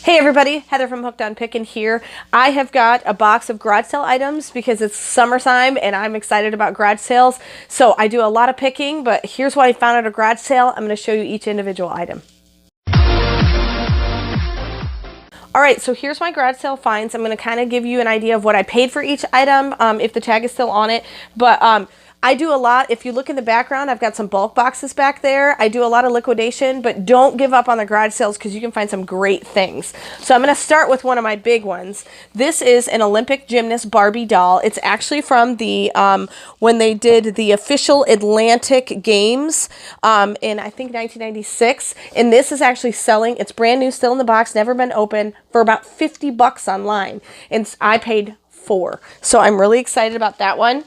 Hey everybody, Heather from Hooked on Pickin here. I have got a box of garage sale items because it's summertime and I'm excited about garage sales. So I do a lot of picking, but here's what I found at a garage sale. I'm going to show you each individual item. All right, so here's my garage sale finds. I'm going to kind of give you an idea of what I paid for each item, if the tag is still on it. But I do a lot. If you look in the background, I've got some bulk boxes back there. I do a lot of liquidation, but don't give up on the garage sales because you can find some great things. So I'm going to start with one of my big ones. This is an Olympic gymnast Barbie doll. It's actually from the when they did the official Atlantic Games in I think 1996. And this is actually selling. It's brand new, still in the box, never been opened, for about 50 bucks online. And I paid $4. So I'm really excited about that one.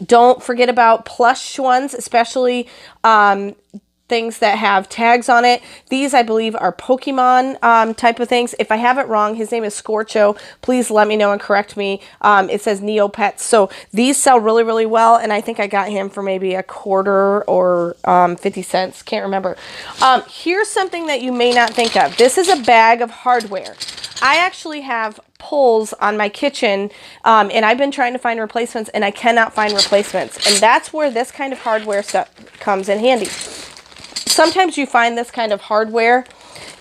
Don't forget about plush ones, especially things that have tags on it. These, I believe, are Pokemon type of things. If I have it wrong, his name is Scorcho. Please let me know and correct me. It says Neopets. So these sell really, really well, and I think I got him for maybe a quarter or 50 cents. Can't remember. Here's something that you may not think of. This is a bag of hardware. I actually have pulls on my kitchen, and I've been trying to find replacements, and I cannot find replacements. And that's where this kind of hardware stuff comes in handy. Sometimes you find this kind of hardware,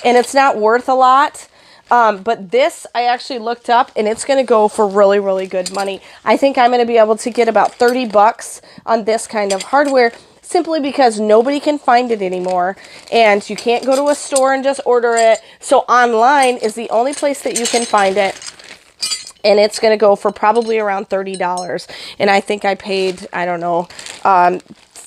and it's not worth a lot. But this, I actually looked up, and it's going to go for really, really good money. I think I'm going to be able to get about 30 bucks on this kind of hardware, simply because nobody can find it anymore, and you can't go to a store and just order it. So online is the only place that you can find it, and it's going to go for probably around $30. And I think I paid, I don't know,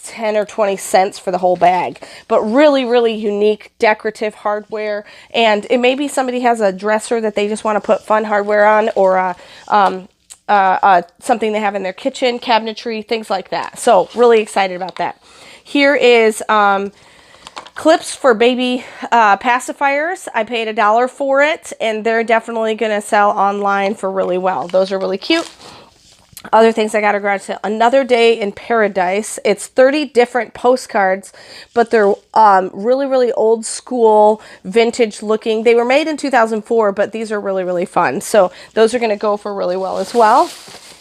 10 or 20 cents for the whole bag. But really, really unique decorative hardware. And it may be somebody has a dresser that they just want to put fun hardware on, or something they have in their kitchen, cabinetry, things like that. So really excited about that. Here is clips for baby pacifiers. I paid $1 for it, and they're definitely going to sell online for really well. Those are really cute. Other things I got at garage sale. Another Day in Paradise. It's 30 different postcards, but they're really, really old school, vintage looking. They were made in 2004, but these are really, really fun. So those are going to go for really well as well.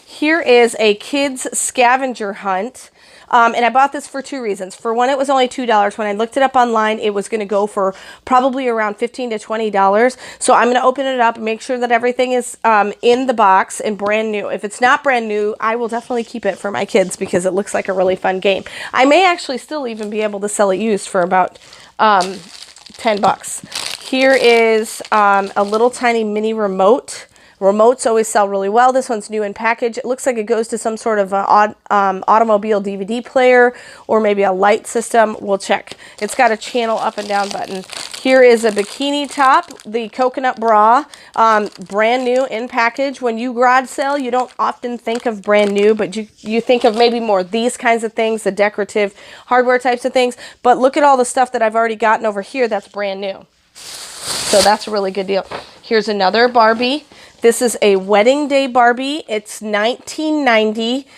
Here is a kids scavenger hunt. And I bought this for two reasons. For one, it was only $2. When I looked it up online, it was going to go for probably around $15 to $20. So I'm going to open it up and make sure that everything is in the box and brand new. If it's not brand new, I will definitely keep it for my kids because it looks like a really fun game. I may actually still even be able to sell it used for about 10 bucks. Here is a little tiny mini remote. Remotes always sell really well. This one's new in package. It looks like it goes to some sort of automobile DVD player or maybe a light system. We'll check. It's got a channel up and down button. Here is a bikini top, the coconut bra, brand new in package. When you garage sale, you don't often think of brand new, but you think of maybe more these kinds of things, the decorative hardware types of things. But look at all the stuff that I've already gotten over here that's brand new. So that's a really good deal. Here's another Barbie. This is a wedding day Barbie. It's 1990.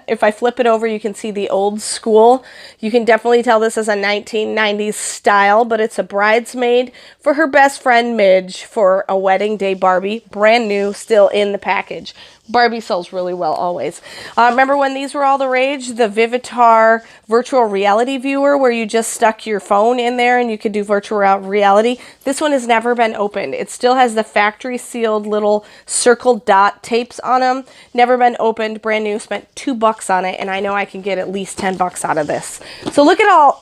If I flip it over, you can see the old school. You can definitely tell this is a 1990s style, but it's a bridesmaid for her best friend Midge for a wedding day Barbie. Brand new, still in the package. Barbie sells really well always. Remember when these were all the rage? The Vivitar virtual reality viewer where you just stuck your phone in there and you could do virtual reality. This one has never been opened. It still has the factory sealed little circle dot tapes on them. Never been opened, brand new. Spent $2 on it, and I know I can get at least 10 bucks out of this. So look at all,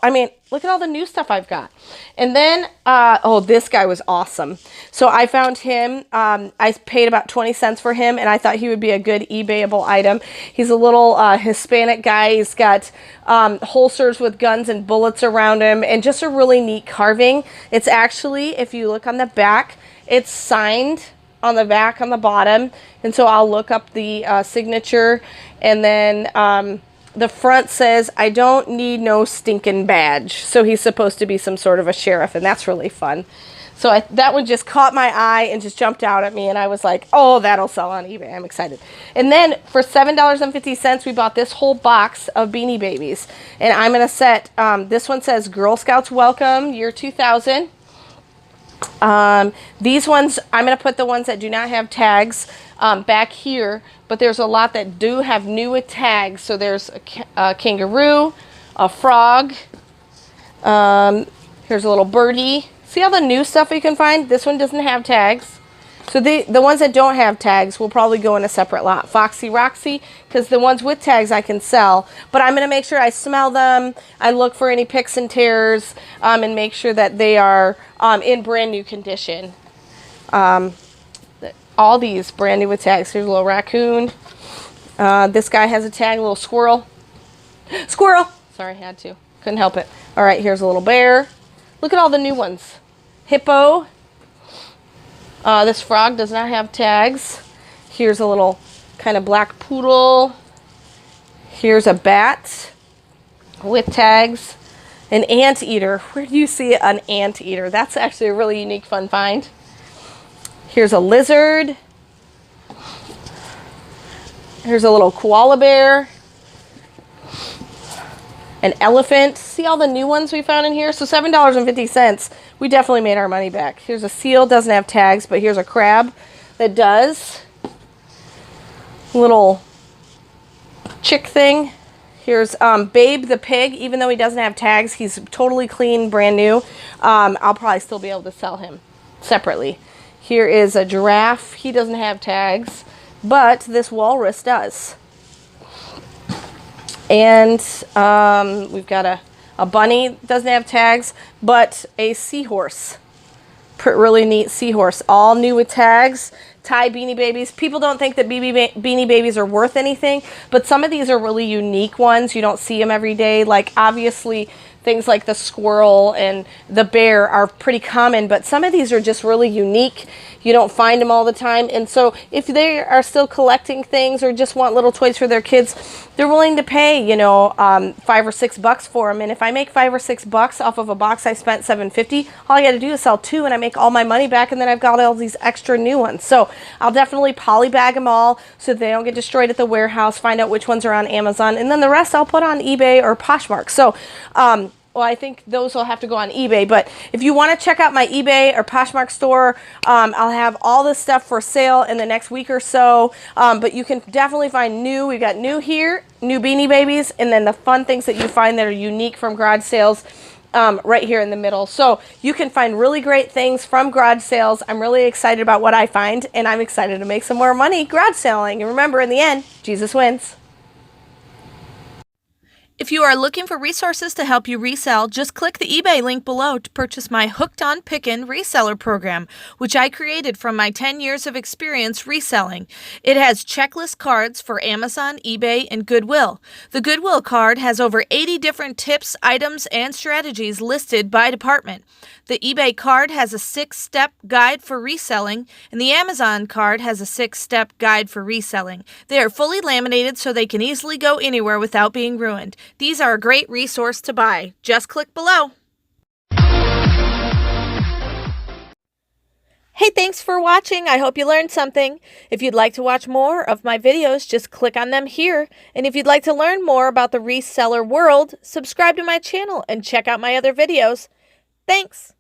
look at all the new stuff I've got. And then, oh, this guy was awesome. So I found him. I paid about 20 cents for him, and I thought he would be a good eBayable item. He's a little Hispanic guy. He's got holsters with guns and bullets around him, and just a really neat carving. It's actually, if you look on the back, it's signed on the back on the bottom. And so I'll look up the signature, and then the front says, "I don't need no stinking badge." So he's supposed to be some sort of a sheriff, and that's really fun. So that one just caught my eye and just jumped out at me, and I was like, oh, that'll sell on eBay. I'm excited. And then for $7.50, we bought this whole box of Beanie Babies. And I'm going to set, this one says Girl Scouts Welcome, year 2000. These ones, I'm going to put the ones that do not have tags back here, but there's a lot that do have new with tags. So there's a kangaroo, a frog, here's a little birdie. See all the new stuff you can find? This one doesn't have tags. So the ones that don't have tags will probably go in a separate lot. Foxy Roxy, because the ones with tags I can sell. But I'm going to make sure I smell them. I look for any picks and tears and make sure that they are in brand new condition. All these brand new with tags. Here's a little raccoon. This guy has a tag, a little squirrel. Squirrel! Sorry, I had to. Couldn't help it. All right, here's a little bear. Look at all the new ones. Hippo. This frog does not have tags. Here's a little kind of black poodle. Here's a bat with tags. An anteater. Where do you see an anteater? That's actually a really unique, fun find. Here's a lizard. Here's a little koala bear. An elephant. See all the new ones we found in here? So $7.50. We definitely made our money back. Here's a seal. Doesn't have tags, but here's a crab that does. Little chick thing. Here's Babe the pig. Even though he doesn't have tags, he's totally clean, brand new. I'll probably still be able to sell him separately. Here is a giraffe. He doesn't have tags, but this walrus does. And we've got a bunny, doesn't have tags, but a seahorse. Really neat seahorse. All new with tags. Thai Beanie Babies. People don't think that Beanie Babies are worth anything, but some of these are really unique ones. You don't see them every day. Like, obviously, things like the squirrel and the bear are pretty common, but some of these are just really unique. You don't find them all the time. And so if they are still collecting things or just want little toys for their kids, they're willing to pay, you know, $5 or $6 for them. And if I make $5 or $6 off of a box I spent $7.50, all I got to do is sell 2 and I make all my money back, and then I've got all these extra new ones. So I'll definitely polybag them all so they don't get destroyed at the warehouse, find out which ones are on Amazon, and then the rest I'll put on eBay or Poshmark. So, well, I think those will have to go on eBay, but if you want to check out my eBay or Poshmark store, I'll have all this stuff for sale in the next week or so, but you can definitely find new. We've got new here, new Beanie Babies, and then the fun things that you find that are unique from garage sales right here in the middle. So you can find really great things from garage sales. I'm really excited about what I find, and I'm excited to make some more money garage selling. And remember, in the end, Jesus wins. If you are looking for resources to help you resell, just click the eBay link below to purchase my Hooked on Pickin Reseller program, which I created from my 10 years of experience reselling. It has checklist cards for Amazon, eBay, and Goodwill. The Goodwill card has over 80 different tips, items, and strategies listed by department. The eBay card has a 6-step guide for reselling, and the Amazon card has a 6-step guide for reselling. They are fully laminated so they can easily go anywhere without being ruined. These are a great resource to buy. Just click below. Hey, thanks for watching. I hope you learned something. If you'd like to watch more of my videos, just click on them here. And if you'd like to learn more about the reseller world, subscribe to my channel and check out my other videos. Thanks.